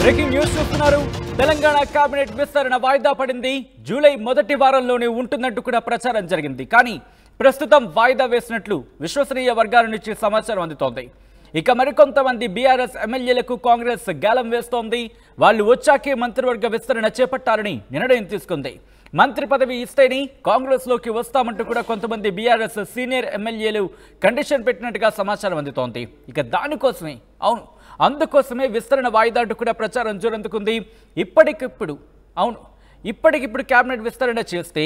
Breaking news చూస్తున్నారు. Telangana cabinet విస్తరణ వాయిదా పడింది. జూలై మొదటి వారంలోనే ఉంటుందంటూ కూడా ప్రచారం జరిగింది. కానీ ప్రస్తుతం వాయిదా వేసినట్లు విశ్వసనీయ వర్గాల నుంచి సమాచారం అందుతోంది. ఇక మరికొంతమంది బీఆర్ఎస్ ఎమ్మెల్యేలకు కాంగ్రెస్ గాలం వేస్తోంది. వాళ్ళు వచ్చాకే మంత్రివర్గ విస్తరణ చేపట్టాలని నిర్ణయం తీసుకుంది. మంత్రి పదవి ఇస్తేనే కాంగ్రెస్ లోకి వస్తామంటూ కూడా కొంతమంది బీఆర్ఎస్ సీనియర్ ఎమ్మెల్యేలు కండిషన్ పెట్టినట్టుగా సమాచారం అందుతోంది. ఇక దానికోసమే అందుకోసమే విస్తరణ వాయిదా అంటూ కూడా ప్రచారం జోరందుకుంది. ఇప్పటికిప్పుడు కేబినెట్ విస్తరణ చేస్తే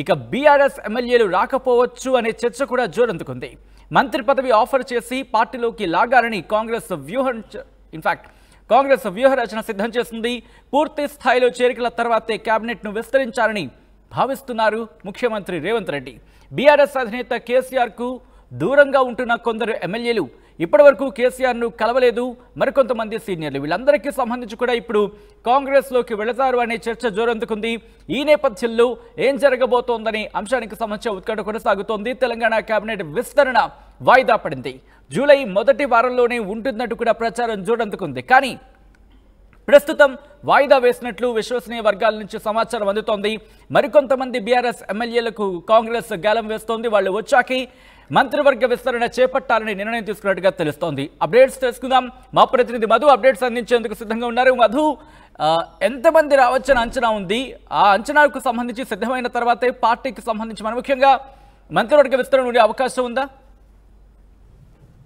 ఇక బీఆర్ఎస్ ఎమ్మెల్యేలు రాకపోవచ్చు అనే చర్చ కూడా జోరందుకుంది. మంత్రి పదవి ఆఫర్ చేసి పార్టీలోకి లాగాలని కాంగ్రెస్ వ్యూహరచన సిద్ధం చేస్తుంది. పూర్తి స్థాయిలో చేరికల తర్వాతే కేబినెట్ను విస్తరించాలని భావిస్తున్నారు ముఖ్యమంత్రి రేవంత్ రెడ్డి. బీఆర్ఎస్ అధినేత కేసీఆర్కు దూరంగా ఉంటున్న కొందరు ఎమ్మెల్యేలు ఇప్పటివరకు కేసీఆర్ను కలవలేదు. మరికొంతమంది సీనియర్లు వీళ్ళందరికీ సంబంధించి కూడా ఇప్పుడు కాంగ్రెస్లోకి వెళతారు అనే చర్చ జోరందుకుంది. ఈ నేపథ్యంలో ఏం జరగబోతోందనే అంశానికి సంబంధించిన ఉత్కంఠ కొనసాగుతోంది. తెలంగాణ కేబినెట్ విస్తరణ వాయిదా పడింది. జూలై మొదటి వారంలోనే ఉంటుందంటూ కూడా ప్రచారం జోరందుకుంది. కానీ ప్రస్తుతం వాయిదా వేసినట్లు విశ్వసనీయ వర్గాల నుంచి సమాచారం అందుతోంది. మరికొంతమంది బీఆర్ఎస్ ఎమ్మెల్యేలకు కాంగ్రెస్ గాలం వేస్తోంది. వాళ్ళు వచ్చాకే మంత్రివర్గ విస్తరణ చేపట్టాలని నిర్ణయం తీసుకున్నట్టుగా తెలుస్తోంది. అప్డేట్స్ తెలుసుకుందాం. మా ప్రతినిధి మధు అప్డేట్స్ అందించేందుకు సిద్ధంగా ఉన్నారు. మధు, ఎంతమంది రావచ్చని అంచనా ఉంది? ఆ అంచనాకు సంబంధించి సిద్ధమైన తర్వాతే పార్టీకి సంబంధించి మన ముఖ్యంగా మంత్రివర్గ విస్తరణ ఉండే అవకాశం ఉందా?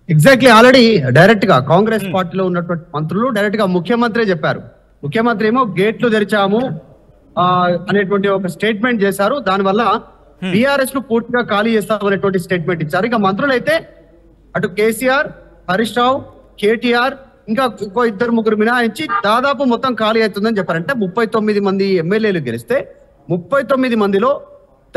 ఎగ్జాక్ట్లీ, ఆల్రెడీ డైరెక్ట్ గా కాంగ్రెస్ పార్టీలో ఉన్నటువంటి మంత్రులు డైరెక్ట్ గా ముఖ్యమంత్రి చెప్పారు. ముఖ్యమంత్రి ఏమో గేట్లు తెరిచాము అనేటువంటి ఒక స్టేట్మెంట్ చేశారు. దానివల్ల బీఆర్ఎస్ ను పూర్తిగా ఖాళీ చేస్తామనేటువంటి స్టేట్మెంట్ ఇచ్చారు. ఇక మంత్రులు అయితే అటు కేసీఆర్, హరీష్ రావు, కేటీఆర్ ఇంకా ఇంకో ఇద్దరు ముగ్గురు మినహాయించి దాదాపు మొత్తం ఖాళీ అవుతుందని చెప్పారు. అంటే 39 మంది ఎమ్మెల్యేలు గెలిస్తే 39 మందిలో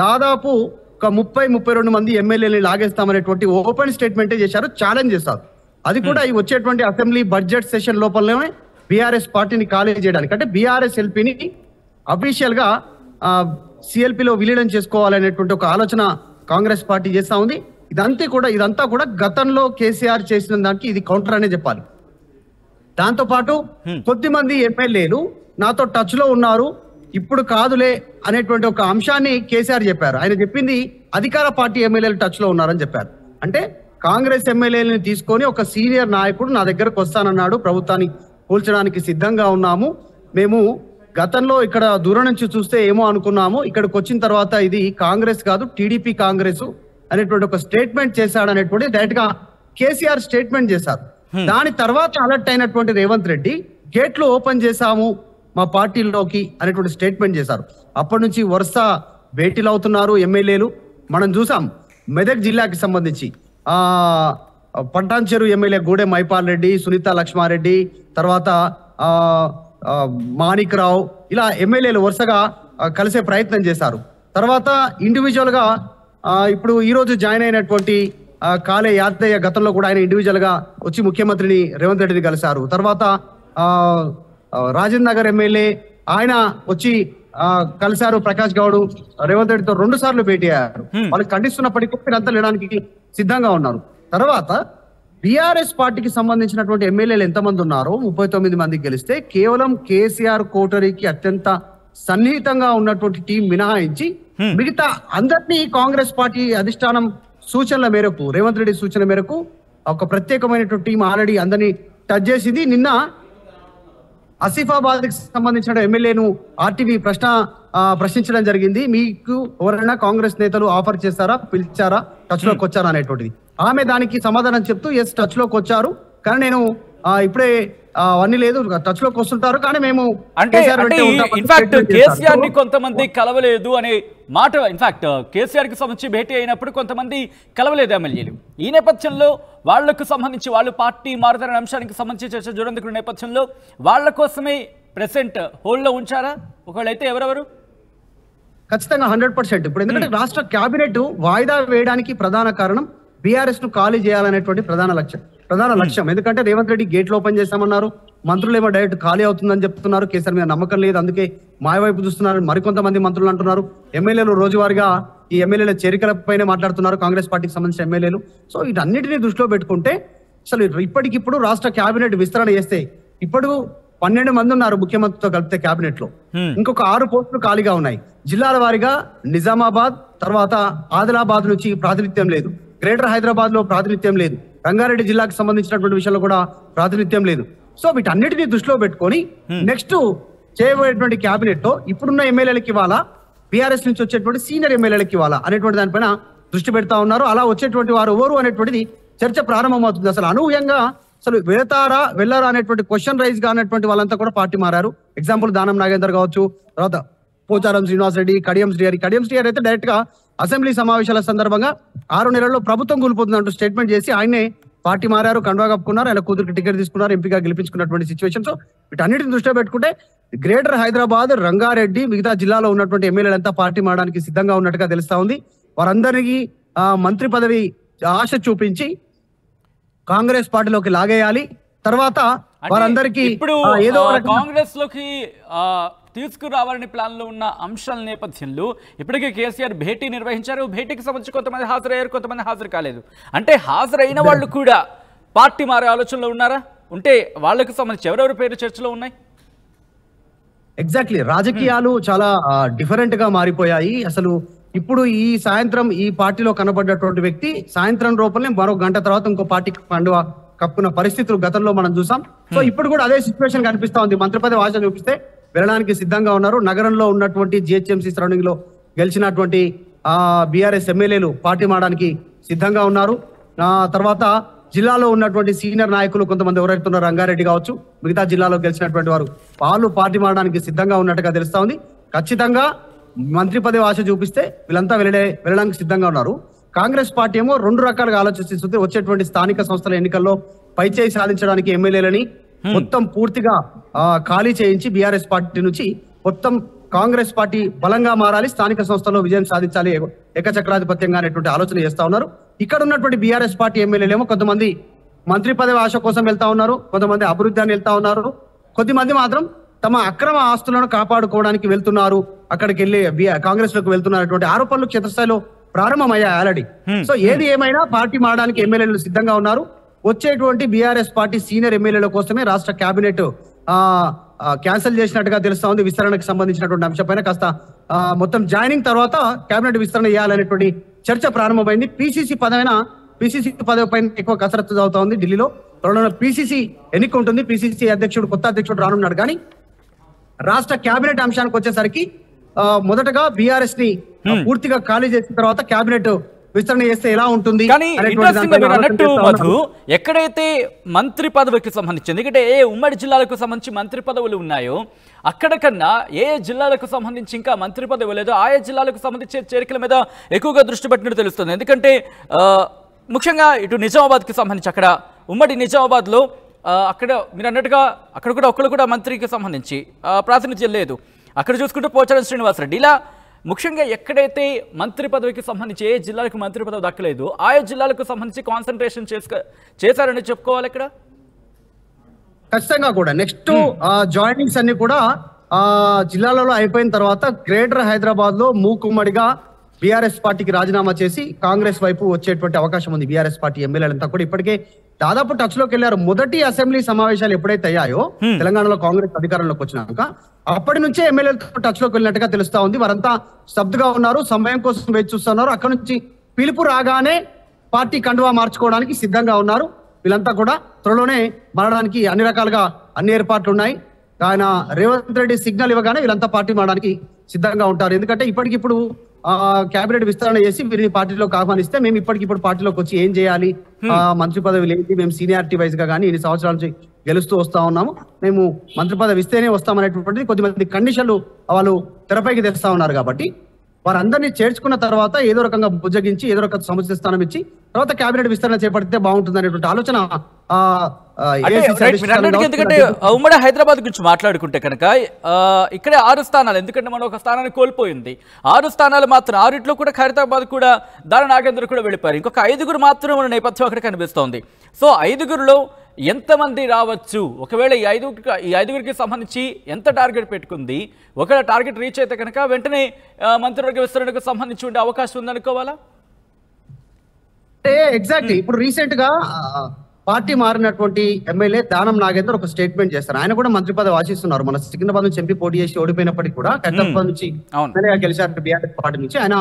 దాదాపు ఒక 30-32 మంది ఎమ్మెల్యేలు లాగేస్తామనేటువంటి ఓపెన్ స్టేట్మెంటే చేశారు. ఛాలెంజ్ చేస్తారు. అది కూడా ఈ వచ్చేటువంటి అసెంబ్లీ బడ్జెట్ సెషన్ లోపలనే బీఆర్ఎస్ పార్టీని ఖాళీ చేయడానికి, అంటే బీఆర్ఎస్ ఎల్పీని అఫీషియల్ గా సిఎల్పీలో విలీనం చేసుకోవాలనేటువంటి ఒక ఆలోచన కాంగ్రెస్ పార్టీ చేస్తా ఉంది. ఇదంతా కూడా గతంలో కేసీఆర్ చేసిన దానికి ఇది కౌంటర్ అనే చెప్పాలి. దాంతో పాటు కొద్దిమంది ఎమ్మెల్యేలు నాతో టచ్ లో ఉన్నారు, ఇప్పుడు కాదులే అనేటువంటి ఒక అంశాన్ని కేసీఆర్ చెప్పారు. ఆయన చెప్పింది అధికార పార్టీ ఎమ్మెల్యేలు టచ్ లో ఉన్నారని చెప్పారు. అంటే కాంగ్రెస్ ఎమ్మెల్యేలని తీసుకొని ఒక సీనియర్ నాయకుడు నా దగ్గరకు వస్తానన్నాడు, ప్రభుత్వాన్ని కూల్చడానికి సిద్ధంగా ఉన్నాము, మేము గతంలో ఇక్కడ దూరం నుంచి చూస్తే ఏమో అనుకున్నాము, ఇక్కడికి వచ్చిన తర్వాత ఇది కాంగ్రెస్ కాదు టీడీపీ కాంగ్రెస్ అనేటువంటి ఒక స్టేట్మెంట్ చేశాడు అనేటువంటి డైరెక్ట్ గా కేసీఆర్ స్టేట్మెంట్ చేశారు. దాని తర్వాత అలర్ట్ అయినటువంటి రేవంత్ రెడ్డి గేట్లు ఓపెన్ చేశాము మా పార్టీలోకి అనేటువంటి స్టేట్మెంట్ చేశారు. అప్పటి నుంచి వరుస భేటీలు అవుతున్నారు ఎమ్మెల్యేలు. మనం చూసాం మెదక్ జిల్లాకి సంబంధించి పట్టాన్చెరు ఎమ్మెల్యే గూడెం మైపాల్ రెడ్డి, సునీత లక్ష్మారెడ్డి, తర్వాత మాణిక్ రావు, ఇలా ఎమ్మెల్యేలు వరుసగా కలిసే ప్రయత్నం చేశారు. తర్వాత ఇండివిజువల్ గా ఇప్పుడు ఈ రోజు జాయిన్ అయినటువంటి కాలే యాదయ్య గతంలో కూడా ఆయన ఇండివిజువల్ గా వచ్చి ముఖ్యమంత్రిని రేవంత్ రెడ్డిని కలిశారు. తర్వాత రాజేంద్ర నగర్ ఎమ్మెల్యే ఆయన వచ్చి కలిశారు. ప్రకాష్ గౌడ్ రేవంత్ రెడ్డితో 2 సార్లు భేటీ అయ్యారు. వాళ్ళు ఖండిస్తున్నప్పటికీ వీరంతా లేడానికి సిద్ధంగా ఉన్నారు. తర్వాత బీఆర్ఎస్ పార్టీకి సంబంధించినటువంటి ఎమ్మెల్యేలు ఎంతమంది ఉన్నారో 39 మందికి గెలిస్తే కేవలం కేసీఆర్ కోటరీకి అత్యంత సన్నిహితంగా ఉన్నటువంటి టీం మినహాయించి మిగతా అందరినీ కాంగ్రెస్ పార్టీ అధిష్టానం సూచనల మేరకు, రేవంత్ రెడ్డి సూచన మేరకు ఒక ప్రత్యేకమైనటువంటి టీం ఆల్రెడీ అందరినీ టచ్ చేసింది. నిన్న ఆసిఫాబాద్ కి సంబంధించిన ఎమ్మెల్యేను ఆర్టీవీ ప్రశ్నించడం జరిగింది. మీకు ఎవరైనా కాంగ్రెస్ నేతలు ఆఫర్ చేస్తారా, పిలిచారా, టచ్ లోకి వచ్చారా అనేటువంటిది. ఆమె దానికి సమాధానం చెప్తూ ఎస్ టచ్ లోకి వచ్చారు, కానీ నేను ఇప్పుడే అవన్నీ లేదు, టచ్ లోకి వస్తుంటారు, కానీ మేము ఇన్ఫాక్ట్ కేసీఆర్ ని కొంతమంది కలవలేదు అనే మాట, ఇన్ఫాక్ట్ కేసీఆర్ కి సంబంధించి భేటీ అయినప్పుడు కొంతమంది కలవలేదు ఎమ్మెల్యేలు. ఈ నేపథ్యంలో వాళ్లకు సంబంధించి వాళ్ళు పార్టీ మారుతారనే అంశానికి సంబంధించి చర్చ జోరందుకున్న నేపథ్యంలో వాళ్ళ కోసమే ప్రెసెంట్ హోల్డ్ లో ఉంచారా? ఒకవేళ అయితే ఎవరెవరు? ఖచ్చితంగా 100%. ఇప్పుడు ఎందుకంటే రాష్ట్ర కేబినెట్ వాయిదా వేయడానికి ప్రధాన కారణం బీఆర్ఎస్ ను ఖాళీ చేయాలనేటువంటి ప్రధాన లక్ష్యం. ఎందుకంటే రేవంత్ రెడ్డి గేట్లు ఓపెన్ చేశామన్నారు, మంత్రులు ఏమో డైరెక్ట్ ఖాళీ అవుతుందని చెప్తున్నారు, కేసీఆర్ మీద నమ్మకం లేదు, అందుకే మాయవైపు చూస్తున్నారు మరికొంతమంది మంత్రులు అంటున్నారు. ఎమ్మెల్యేలు రోజువారీగా ఈ ఎమ్మెల్యేల చేరికలపైనే మాట్లాడుతున్నారు కాంగ్రెస్ పార్టీకి సంబంధించిన ఎమ్మెల్యేలు. సో వీటన్నిటిని దృష్టిలో పెట్టుకుంటే అసలు ఇప్పటికిప్పుడు రాష్ట్ర కేబినెట్ విస్తరణ చేస్తే ఇప్పుడు 12 మంది ఉన్నారు ముఖ్యమంత్రితో కలిపితే కేబినెట్ లో. ఇంకొక 6 పోస్టులు ఖాళీగా ఉన్నాయి. జిల్లాల వారీగా నిజామాబాద్, తర్వాత ఆదిలాబాద్ నుంచి ప్రాతినిధ్యం లేదు, గ్రేటర్ హైదరాబాద్ లో ప్రాతినిధ్యం లేదు, రంగారెడ్డి జిల్లాకు సంబంధించినటువంటి విషయంలో కూడా ప్రాతినిధ్యం లేదు. సో వీటన్నిటిని దృష్టిలో పెట్టుకొని నెక్స్ట్ చేయబోయేటువంటి కేబినెట్ లో ఇప్పుడున్న ఎమ్మెల్యేలకు ఇవ్వాలా, బీఆర్ఎస్ నుంచి వచ్చేటువంటి సీనియర్ ఎమ్మెల్యేలకు ఇవ్వాలా అనేటువంటి దానిపైన దృష్టి పెడతా ఉన్నారు. అలా వచ్చేటువంటి వారు ఎవరు అనేటువంటిది చర్చ ప్రారంభమవుతుంది. అసలు అనూహ్యంగా అసలు వెళ్ళారా అనేటువంటి క్వశ్చన్ రైజ్ గా అనేటువంటి వాళ్ళంతా కూడా పార్టీ మారారు. ఎగ్జాంపుల్ దానం నాగేందర్ కావచ్చు, తర్వాత పోచారం శ్రీనివాస్ రెడ్డి, కడియం శ్రీహరి అయితే డైరెక్ట్ గా అసెంబ్లీ సమావేశాల సందర్భంగా 6 నెలల్లో ప్రభుత్వం కూలిపోతుందంటూ స్టేట్మెంట్ చేసి ఆయనే పార్టీ మారారు, కండువా కప్పుకున్నారు, ఆయన కూతురికి టికెట్ తీసుకున్నారు, ఎంపీగా గెలిపించుకున్నటువంటి సిచ్యువేషన్. సో వీటన్నిటిని దృష్టిలో పెట్టుకుంటే గ్రేటర్ హైదరాబాద్, రంగారెడ్డి, మిగతా జిల్లాలో ఉన్నటువంటి ఎమ్మెల్యేలంతా పార్టీ మారడానికి సిద్ధంగా ఉన్నట్టుగా తెలుస్తా ఉంది. వారందరికీ మంత్రి పదవి ఆశ చూపించి కాంగ్రెస్ పార్టీలోకి లాగేయాలి. తర్వాత వారందరికీ ఇప్పుడు కాంగ్రెస్ లోకి తీసుకురావాలని ప్లాన్ లో ఉన్న అంశాల నేపథ్యంలో ఇప్పటికే కేసీఆర్ భేటీ నిర్వహించారు. భేటీకి సంబంధించి కొంతమంది హాజరయ్యారు, కొంతమంది హాజరు కాలేదు. అంటే హాజరైన వాళ్ళు కూడా పార్టీ మారే ఆలోచనలో ఉన్నారా? ఉంటే వాళ్ళకి సంబంధించి ఎవరెవరి పేరు చర్చలో ఉన్నాయి? ఎగ్జాక్ట్లీ, రాజకీయాలు చాలా డిఫరెంట్ గా మారిపోయాయి. అసలు ఇప్పుడు ఈ సాయంత్రం ఈ పార్టీలో కనబడ్డటువంటి వ్యక్తి సాయంత్రం రూపంలో మరో గంట తర్వాత ఇంకో పార్టీకి కండువా కప్పుకున్న పరిస్థితులు గతంలో మనం చూసాం. సో ఇప్పుడు కూడా అదే సిచ్యువేషన్ కనిపిస్తా ఉంది. మంత్రి పదవి ఆశ చూపిస్తే వెళ్ళడానికి సిద్ధంగా ఉన్నారు. నగరంలో ఉన్నటువంటి జిహెచ్ఎంసీ సరౌండింగ్ లో గెలిచినటువంటి బీఆర్ఎస్ ఎమ్మెల్యేలు పార్టీ మారడానికి సిద్ధంగా ఉన్నారు. తర్వాత జిల్లాలో ఉన్నటువంటి సీనియర్ నాయకులు కొంతమంది ఎవరైతున్నారో రంగారెడ్డి కావచ్చు, మిగతా జిల్లాలో గెలిచినటువంటి వారు వాళ్ళు పార్టీ మారడానికి సిద్ధంగా ఉన్నట్టుగా తెలుస్తా ఉంది. ఖచ్చితంగా మంత్రి పదవి ఆశ చూపిస్తే వీళ్ళంతా వెళ్ళడానికి సిద్ధంగా ఉన్నారు. కాంగ్రెస్ పార్టీ ఏమో 2 రకాలుగా ఆలోచిస్తుంది. వచ్చేటువంటి స్థానిక సంస్థల ఎన్నికల్లో పైచేయి సాధించడానికి ఎమ్మెల్యేలని మొత్తం పూర్తిగా ఖాళీ చేయించి బీఆర్ఎస్ పార్టీ నుంచి మొత్తం కాంగ్రెస్ పార్టీ బలంగా మారాలి, స్థానిక సంస్థల్లో విజయం సాధించాలి, ఏకచక్రాధిపత్యంగా అనేటువంటి ఆలోచన చేస్తా ఉన్నారు. ఇక్కడ ఉన్నటువంటి బీఆర్ఎస్ పార్టీ ఎమ్మెల్యేలేమో కొంతమంది మంత్రి పదవి ఆశ కోసం వెళ్తా ఉన్నారు, కొంతమంది అభివృద్ధి అని వెళ్తా ఉన్నారు, కొద్దిమంది మాత్రం తమ అక్రమ ఆస్తులను కాపాడుకోవడానికి వెళ్తున్నారు, అక్కడికి వెళ్ళి కాంగ్రెస్ లోకి వెళ్తున్నటువంటి ఆరోపణలు క్షేత్రస్థాయిలో ప్రారంభమయ్యాయి ఆల్రెడీ. సో ఏది ఏమైనా పార్టీ మారడానికి ఎమ్మెల్యేలు సిద్ధంగా ఉన్నారు. వచ్చేటువంటి బీఆర్ఎస్ పార్టీ సీనియర్ ఎమ్మెల్యేల కోసమే రాష్ట్ర కేబినెట్ క్యాన్సిల్ చేసినట్టుగా తెలుస్తా ఉంది. విస్తరణకు సంబంధించినటువంటి అంశంపైన కాస్త మొత్తం జాయినింగ్ తర్వాత కేబినెట్ విస్తరణ చేయాలనేటువంటి చర్చ ప్రారంభమైంది. పిసిసి పదవి పైన ఎక్కువ కసరత్తు అవుతా ఉంది ఢిల్లీలో. త్వరలో పిసిసి ఎన్నిక ఉంటుంది. పిసిసి కొత్త అధ్యక్షుడు రానున్నాడు. కానీ రాష్ట్ర కేబినెట్ అంశానికి వచ్చేసరికి మొదటగా బీఆర్ఎస్ ని పూర్తిగా ఖాళీ చేసిన తర్వాత కేబినెట్ విస్తరణ చేస్తే ఎలా ఉంటుంది. కానీ ఎక్కడైతే మంత్రి పదవికి సంబంధించి, ఎందుకంటే ఏ ఉమ్మడి జిల్లాలకు సంబంధించి మంత్రి పదవులు ఉన్నాయో అక్కడ కన్నా ఏ జిల్లాలకు సంబంధించి ఇంకా మంత్రి పదవి లేదో ఆయా జిల్లాలకు సంబంధించి చేరికల మీద ఎక్కువగా దృష్టి పెట్టినట్టు తెలుస్తుంది. ఎందుకంటే ముఖ్యంగా ఇటు నిజామాబాద్కి సంబంధించి అక్కడ ఉమ్మడి నిజామాబాద్లో అక్కడ మీరు అన్నట్టుగా అక్కడ కూడా ఒక్కరు కూడా మంత్రికి సంబంధించి ప్రాతినిధ్యం లేదు. అక్కడ చూసుకుంటే పోచారం శ్రీనివాసరెడ్డి ఇలా ముఖ్యంగా ఎక్కడైతే మంత్రి పదవికి సంబంధించి ఏ జిల్లాలకు మంత్రి పదవి దక్కలేదు ఆయా జిల్లాలకు సంబంధించి కాన్సన్ట్రేషన్ చేశారని చెప్పుకోవాలి. ఇక్కడ ఖచ్చితంగా కూడా నెక్స్ట్ జాయినింగ్స్ అన్ని కూడా జిల్లాలలో అయిపోయిన తర్వాత గ్రేటర్ హైదరాబాద్ లో మూకుమ్మడిగా బీఆర్ఎస్ పార్టీకి రాజీనామా చేసి కాంగ్రెస్ వైపు వచ్చేటువంటి అవకాశం ఉంది. బీఆర్ఎస్ పార్టీ ఎమ్మెల్యేలంతా కూడా ఇప్పటికే దాదాపు టచ్ లోకి వెళ్ళారు. మొదటి అసెంబ్లీ సమావేశాలు ఎప్పుడైతే అయ్యాయో తెలంగాణలో కాంగ్రెస్ అధికారంలోకి వచ్చినాక అప్పటి నుంచే ఎమ్మెల్యేలతో టచ్ లోకి వెళ్ళినట్టుగా తెలుస్తా ఉంది. వారంతా స్తబ్దుగా ఉన్నారు, సమయం కోసం వేచి చూస్తున్నారు. అక్కడ నుంచి పిలుపు రాగానే పార్టీ కండువా మార్చుకోవడానికి సిద్ధంగా ఉన్నారు. వీళ్ళంతా కూడా త్వరలోనే మారడానికి అన్ని రకాలుగా అన్ని ఏర్పాట్లు ఉన్నాయి. ఆయన రేవంత్ రెడ్డి సిగ్నల్ ఇవ్వగానే వీళ్ళంతా పార్టీ మారడానికి సిద్ధంగా ఉంటారు. ఎందుకంటే ఇప్పటికిప్పుడు కేబినెట్ విస్తరణ చేసి వీరిని పార్టీలోకి ఆహ్వానిస్తే మేము ఇప్పటికిప్పుడు పార్టీలోకి వచ్చి ఏం చేయాలి, మంత్రి పదవి లేదు, మేము సీనియారిటీ వైజ్ గా కానీ ఇన్ని సంవత్సరాల నుంచి గెలుస్తూ వస్తా ఉన్నాము, మేము మంత్రి పదవి ఇస్తేనే వస్తామనేటువంటిది కొద్దిమంది కండిషన్లు వాళ్ళు తెరపైకి తెస్తా ఉన్నారు. కాబట్టి వారందరినీ చేర్చుకున్న తర్వాత ఏదో రకంగా బుజ్జగించి ఏదో రకంగా సముచిత స్థానం ఇచ్చి తర్వాత కేబినెట్ విస్తరణ చేపడితే బాగుంటుంది అనేటువంటి ఆలోచన. ఎందుకంటే ఉమ్మడి హైదరాబాద్ గురించి మాట్లాడుకుంటే కనుక ఇక్కడే 6 స్థానాలు, ఎందుకంటే మనం ఒక స్థానాన్ని కోల్పోయింది. 6 స్థానాలు మాత్రం 6 కూడా ఖైరతాబాద్ కూడా దాని నాగేంద్ర కూడా వెళ్ళిపోయారు. ఇంకొక 5 మాత్రం మన నేపథ్యం అక్కడ కనిపిస్తోంది. సో 5లో ఎంతమంది రావచ్చు? ఒకవేళ ఈ 5గురికి సంబంధించి ఎంత టార్గెట్ పెట్టుకుంది? ఒకవేళ టార్గెట్ రీచ్ అయితే కనుక వెంటనే మంత్రివర్గ విస్తరణకు సంబంధించి ఉండే అవకాశం ఉందనుకోవాలా? ఎగ్జాక్ట్లీ ఇప్పుడు రీసెంట్ గా పార్టీ మారినటువంటి ఎమ్మెల్యే దానం నాగేందర్ ఒక స్టేట్మెంట్ చేస్తారు. ఆయన కూడా మంత్రి పదవి ఆశిస్తున్నారు. మన సికింద్రాబాద్ నుంచి ఎంపీ పోటీ చేసి ఓడిపోయినప్పటికీ కూడా ఖైరతాబాద్ నుంచి ఎమ్మెల్యేగా గెలిచారు బీఆర్ఎస్ పార్టీ నుంచి. ఆయన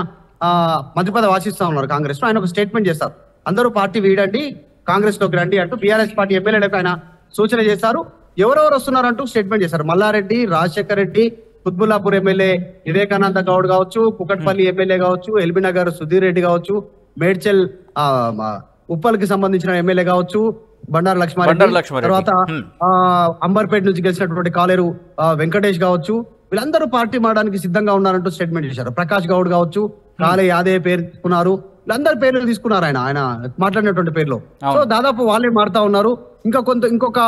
మంత్రి పదవి ఆశిస్తా ఉన్నారు కాంగ్రెస్ లో. ఆయన ఒక స్టేట్మెంట్ చేస్తారు, అందరూ పార్టీ వీడండి కాంగ్రెస్ లోకి రండి అంటూ బీఆర్ఎస్ పార్టీ ఎమ్మెల్యేలకు ఆయన సూచన చేశారు. ఎవరెవరు వస్తున్నారంటూ స్టేట్మెంట్ చేశారు. మల్లారెడ్డి, రాజశేఖర్ రెడ్డి, కుత్బుల్లాపూర్ ఎమ్మెల్యే వివేకానంద గౌడ్ కావచ్చు, కుకట్పల్లి ఎమ్మెల్యే కావచ్చు, ఎల్బీ నగర్ సుధీర్ రెడ్డి కావచ్చు, మేడ్చల్ ఉప్పల్కి సంబంధించిన ఎమ్మెల్యే కావచ్చు బండారు లక్ష్మారెడ్డి, తర్వాత అంబర్పేట నుంచి గెలిచినటువంటి కాలేరు వెంకటేష్ కావచ్చు, వీళ్ళందరూ పార్టీ మారడానికి సిద్ధంగా ఉన్నారంటూ స్టేట్మెంట్ చేశారు. ప్రకాష్ గౌడ్ కావచ్చు, కాలే యాదవ్ పేరు తీసుకున్నారు, వీళ్ళందరి పేర్లు తీసుకున్నారు ఆయన మాట్లాడినటువంటి పేర్లు. సో దాదాపు వాళ్ళే మారుతా ఉన్నారు. ఇంకొక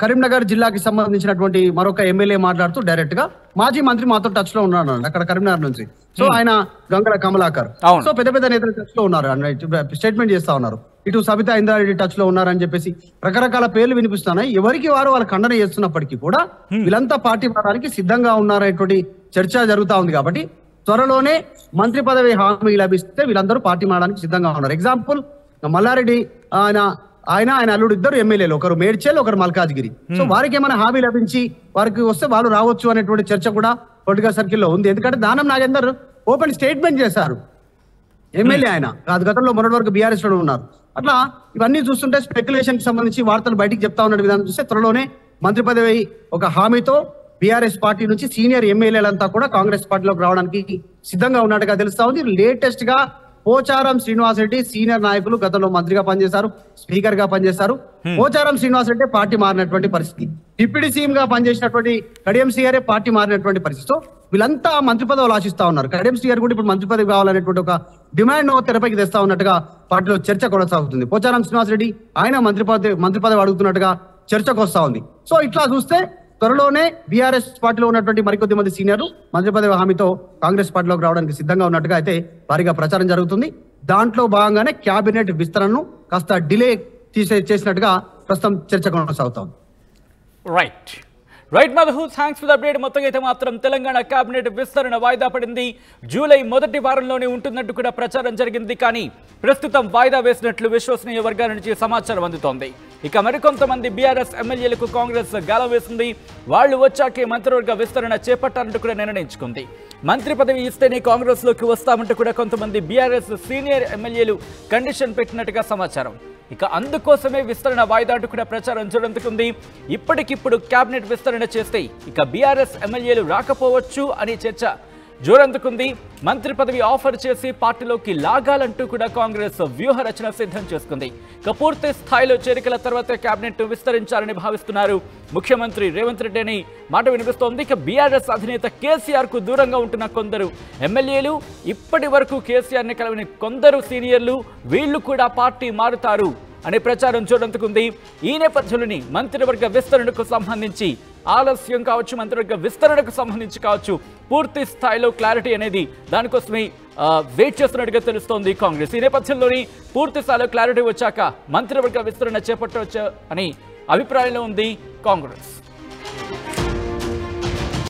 కరీంనగర్ జిల్లాకి సంబంధించినటువంటి మరొక ఎమ్మెల్యే మాట్లాడుతూ డైరెక్ట్ గా మాజీ మంత్రి మాతో టచ్ లో ఉన్నారు అక్కడ కరీంనగర్ నుంచి. సో ఆయన గంగల కమలాకర్, సో పెద్ద పెద్ద నేతలు టచ్ లో ఉన్నారు, స్టేట్మెంట్ చేస్తా ఉన్నారు. ఇటు సబితా ఇంద్రారెడ్డి టచ్ లో ఉన్నారని చెప్పేసి రకరకాల పేర్లు వినిపిస్తున్నాయి. ఎవరికి వారు వాళ్ళ ఖండన చేస్తున్నప్పటికీ కూడా వీళ్ళంతా పార్టీ మారడానికి సిద్ధంగా ఉన్నారనేటువంటి చర్చ జరుగుతా ఉంది. కాబట్టి త్వరలోనే మంత్రి పదవి హామీ లభిస్తే వీళ్ళందరూ పార్టీ మారడానికి సిద్ధంగా ఉన్నారు. ఎగ్జాంపుల్ మల్లారెడ్డి ఆయన అల్లుడు ఇద్దరు ఎమ్మెల్యేలు, ఒకరు మేడ్చల్, ఒకరు మల్కాజ్గిరి. సో వారికి ఏమైనా హామీ లభించి వారికి వస్తే వాళ్ళు రావచ్చు అనేటువంటి చర్చ కూడా పొలిటికల్ సర్కిల్లో ఉంది. ఎందుకంటే దానం నాగేందర్ ఓపెన్ స్టేట్మెంట్ చేశారు, ఎమ్మెల్యే ఆయన గతంలో మొన్నటి వరకు బీఆర్ఎస్ లో ఉన్నారు. అట్లా ఇవన్నీ చూస్తుంటే స్పెక్యులేషన్ కి సంబంధించి వార్తలు బయటికి చెప్తా ఉన్న విధానం చూస్తే త్వరలోనే మంత్రి పదవి ఒక హామీతో బీఆర్ఎస్ పార్టీ నుంచి సీనియర్ ఎమ్మెల్యేలంతా కూడా కాంగ్రెస్ పార్టీలోకి రావడానికి సిద్ధంగా ఉన్నట్టుగా తెలుస్తా ఉంది. లేటెస్ట్ గా పోచారం శ్రీనివాసరెడ్డి సీనియర్ నాయకులు గతంలో మంత్రిగా పనిచేశారు, స్పీకర్ గా పనిచేశారు. పోచారం శ్రీనివాసరెడ్డి పార్టీ మారినటువంటి పరిస్థితి, డిప్యూటీ సీఎం గా పనిచేసినటువంటి కడియం శ్రీహరే పార్టీ మారినటువంటి పరిస్థితి. సో వీళ్ళంతా మంత్రి పదవులు ఆశిస్తా ఉన్నారు. కడియం శ్రీహరి కూడా ఇప్పుడు మంత్రి పదవి కావాలనేటువంటి ఒక డిమాండ్ తెరపైకి తెస్తా ఉన్నట్టుగా పార్టీలో చర్చ కొనసాగుతుంది. పోచారం శ్రీనివాసరెడ్డి ఆయన మంత్రి పదవి అడుగుతున్నట్టుగా చర్చకు వస్తా ఉంది. సో ఇట్లా చూస్తే త్వరలోనే బీఆర్ఎస్ పార్టీలో ఉన్నటువంటి మరికొద్ది మంది సీనియర్లు మంత్రి పదవి హామీతో కాంగ్రెస్ పార్టీలోకి రావడానికి సిద్ధంగా ఉన్నట్టుగా అయితే భారీగా ప్రచారం జరుగుతుంది. దాంట్లో భాగంగానే క్యాబినెట్ విస్తరణను కాస్త డిలే చేసినట్టుగా ప్రస్తుతం చర్చ కొనసాగుతోంది. Right Madhu, thanks for the update. మొత్తం అయితే మాత్రం తెలంగాణ కేబినెట్ విస్తరణ వాయిదా పడింది. జూలై మొదటి వారంలోనే ఉంటున్నట్టు కూడా ప్రచారం జరిగింది. కానీ ప్రస్తుతం వాయిదా వేసినట్లు విశ్వసనీయ వర్గాల నుంచి సమాచారం అందుతోంది. ఇక మరికొంతమంది బీఆర్ఎస్ ఎమ్మెల్యేలకు కాంగ్రెస్ గాలం వేసింది. వాళ్లు వచ్చాకే మంత్రివర్గ విస్తరణ చేపట్టాలంటూ కూడా నిర్ణయించుకుంది. మంత్రి పదవి ఇస్తేనే కాంగ్రెస్ లోకి వస్తామంటూ కూడా కొంతమంది బీఆర్ఎస్ సీనియర్ ఎమ్మెల్యేలు కండిషన్ పెట్టినట్టుగా సమాచారం. ఇక అందుకోసమే విస్తరణ వాయిదా అంటూ కూడా ప్రచారం జరుగుతుంది. ఇప్పటికిప్పుడు కేబినెట్ విస్తరణ చేస్తే ఇక బీఆర్ఎస్ ఎమ్మెల్యేలు రాకపోవచ్చు అనే చర్చ జోరందుకుంది. మంత్రి పదవి ఆఫర్ చేసి పార్టీలోకి లాగాలంటూ కూడా కాంగ్రెస్ వ్యూహ రచన సిద్ధం చేసుకుంది. ఇక పూర్తి స్థాయిలో చేరికల తర్వాత కేబినెట్ విస్తరించాలని భావిస్తున్నారు ముఖ్యమంత్రి రేవంత్ రెడ్డి అని మాట వినిపిస్తోంది. ఇక బీఆర్ఎస్ అధినేత కేసీఆర్ కు దూరంగా ఉంటున్న కొందరు ఎమ్మెల్యేలు, ఇప్పటి వరకు కేసీఆర్ ని కలవని కొందరు సీనియర్లు, వీళ్లు కూడా పార్టీ మారుతారు అనే ప్రచారం చూడందుకుంది. ఈ నేపథ్యంలోని మంత్రివర్గ విస్తరణకు సంబంధించి ఆలస్యం కావచ్చు, మంత్రివర్గ విస్తరణకు సంబంధించి కావచ్చు, పూర్తి స్థాయిలో క్లారిటీ అనేది దానికోసమే వెయిట్ చేస్తున్నట్టుగా తెలుస్తోంది కాంగ్రెస్. ఈ నేపథ్యంలోని పూర్తి స్థాయిలో క్లారిటీ వచ్చాక మంత్రివర్గ విస్తరణ చేపట్టవచ్చు అని అభిప్రాయంలో ఉంది కాంగ్రెస్.